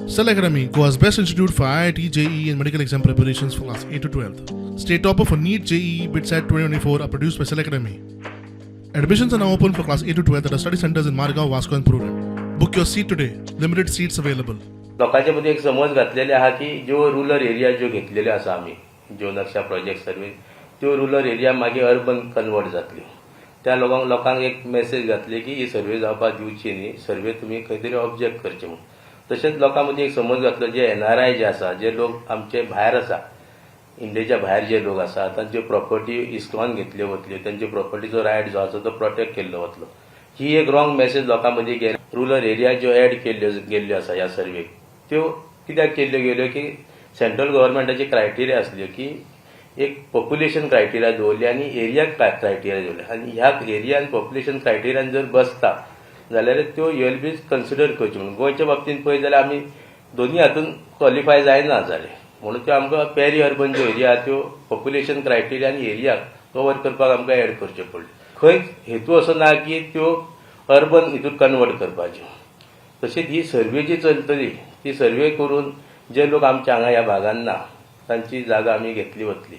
Cell Academy, Goa's best institute for IIT, JEE and medical exam preparations for class 8 to 12th. State topper for NEET, JEE, BITSAT 2024 are produced by Cell Academy. Admissions are now open for class 8 to 12th at our study centers in Margao, Vasco and Purure. Book your seat today. Limited seats available. लोकांच्या मध्ये एक समज घातलेले आहा की जो rural area जो घेतलेले आसा आम्ही जो नक्षा प्रोजेक्ट सर्वे त्यो रुरल एरिया मागीर अर्बन कन्वर्ट जातली त्या लोकांक एक मेसेज घातली की ही सर्वे जावपाक दिवची न्ही सर्वे तुमी खंय तरी ऑब्जेक्ट करचे म्हणून तशेंच लोकांमध्ये एक समज घातलो जे एनआरआय जे आसा जे लोक आमचे भायर आसा इंडियाच्या भायर जे लोक आसा तांच्यो प्रॉपर्टी हिसकावन घेतल्यो वतल्यो तांच्यो प्रॉपर्टीचो रायट जो आसा तो प्रोटेक्ट केल्लो वतलो ही एक रॉंग मेसेज लोकांमध्ये गेली रुरल एरिया ज्यो एड गेल्ल्यो आसा ह्या सर्वेक त्यो कित्याक केल्ल्यो गेल्यो की सेंट्रल गव्हर्नमेंटाची क्रायटेरिया आसल्यो की एक पॉप्युलेशन क्रायटेरिया दवरली आनी एरिया क्रायटेरिया दवरली आनी ह्या एरिया आनी पॉप्युलेशन क्रायटेरियान जर बसता जाल्यार त्यो एलबी कन्सिडर करच्यो म्हणून गोंयच्या बाबतींत पळयत जाल्यार आमी दोनूय हातून क्वॉलिफाय जायना जाले म्हणून त्यो आमकां पेरी अर्बन ज्यो एरिया त्यो पॉप्युलेशन क्रायटेरिया आनी एरिया कवर करपाक आमकां एड करच्यो पडल्यो खंय हेतू असो ना की त्यो अर्बन हितून कन्वर्ट करपाच्यो तशेंच ही सर्वे जी चलतली ती सर्वे करून जे लोक आमच्या हांगा ह्या भागांत ना तांची जागा आमी घेतली वतली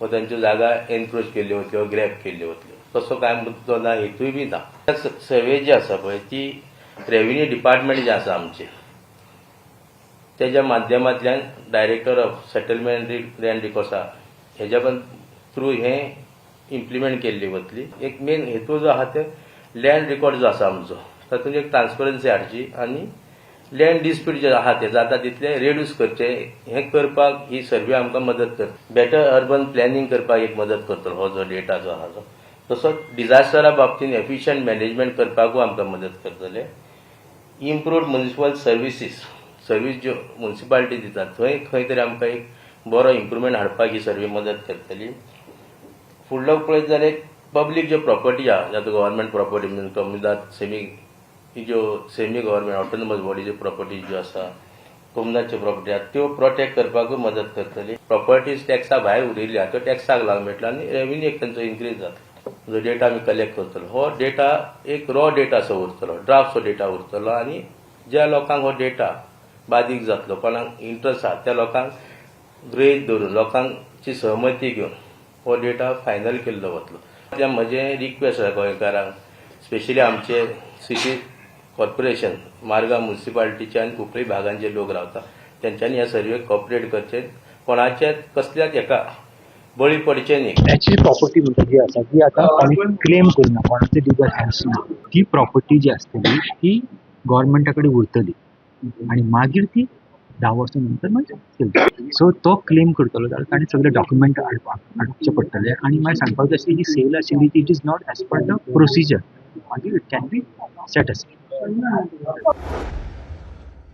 वा तांच्यो जागा एनक्रोच केल्ल्यो वतल्यो ग्रॅब केल्ल्यो वतल्यो तसो कांय मुद्दो ना हेतूय बी ना सर्वे जी आसा पळय ती रेव्हेन्यू डिपार्टमेंट जे आसा आमचे तेज्या माध्यमांतल्यान डायरेक्टर ऑफ सेटलमेंट लँड रिकॉर्ड्सा हेज्या थ्रू हे इम्प्लिमेंट केल्ली वतली एक मेन हेतू जो आहा ते लँड रिकॉर्ड जो आसा आमचो तातूंत एक ट्रान्सपरन्सी हाडची आनी लँड डिस्प्यूट जे आहा ते जाता तितले रेड्यूस करचे हे करपाक ही सर्वे आमकां मदत करता बेटर अर्बन प्लॅनिंग करपाक एक मदत करतलो हो जो डेटा जो आहा तो तसोच डिझास्टरा बाबतींत एफिशियंट मॅनेजमेंट करपाकूय आमकां मदत करतले इम्प्रूव्ड म्युनिसिपल सर्विसीस सर्वीस ज्यो म्युनिसिपालिटी दितात थंय खंय तरी आमकां एक बरो इम्प्रुवमेंट हाडपाक ही सर्वे मदत करतली फुडलो पळयत जाल्यार पब्लीक ज्यो प्रॉपर्टी आहा जाता गव्हर्नमेंट प्रॉपर्टी म्हणजे comunidade semi government autonomous body ज्यो प्रॉपर्टी ज्यो आसा कम्युनाच्यो प्रॉपर्टी आहा त्यो प्रोटेक्ट करपाकूय मदत करतली प्रॉपर्टीज टॅक्सा भायर उरिल्ल्या त्यो टॅक्साक लागून मेळटलो आनी रेव्हेन्यू एक तांचो इन्क्रीज जातलो जो डेटा आमी कलेक्ट करतलो हो डेटा एक रॉ डेटा असो उरतलो ड्राफ्टचो डेटा उरतलो आनी ज्या लोकांक हो डेटा बाधीक जातलो कोणाक इंट्रस्ट आहा त्या लोकांक गृहीत धरून लोकांची सहमती घेवन हो डेटा फायनल केल्लो वतलो म्हजें रिक्वेस्ट आसा गोंयकारांक स्पेशली आमचे सिटी कॉर्पोरेशन मार्गांव म्युनिसिपालिटीचे आनी उपरी भागांत जे लोक रावता तेंच्यांनी ह्या सर्वेक कॉपरेट करचें कोणाचेच कसल्याच हेका बळी पडचे न्ही त्याची प्रॉपर्टी म्हणजे जी आसा ती आता कोणी क्लेम करना कोणाचे लिगल हँड्स ना ती प्रॉपर्टी जी असतली ती गव्हर्नमेंटा कडेन उरतली आणि मागीर ती 10 वर्सां नंतर मागीर सो तो क्लेम करतलो जाल्यार ताणें सगळे डॉक्युमेंट हाडचे पडटले आणि मागीर सांगपाक जाय अशें जी सेल आशिल्ली ती it is not as per the procedure मागीर it can be set asset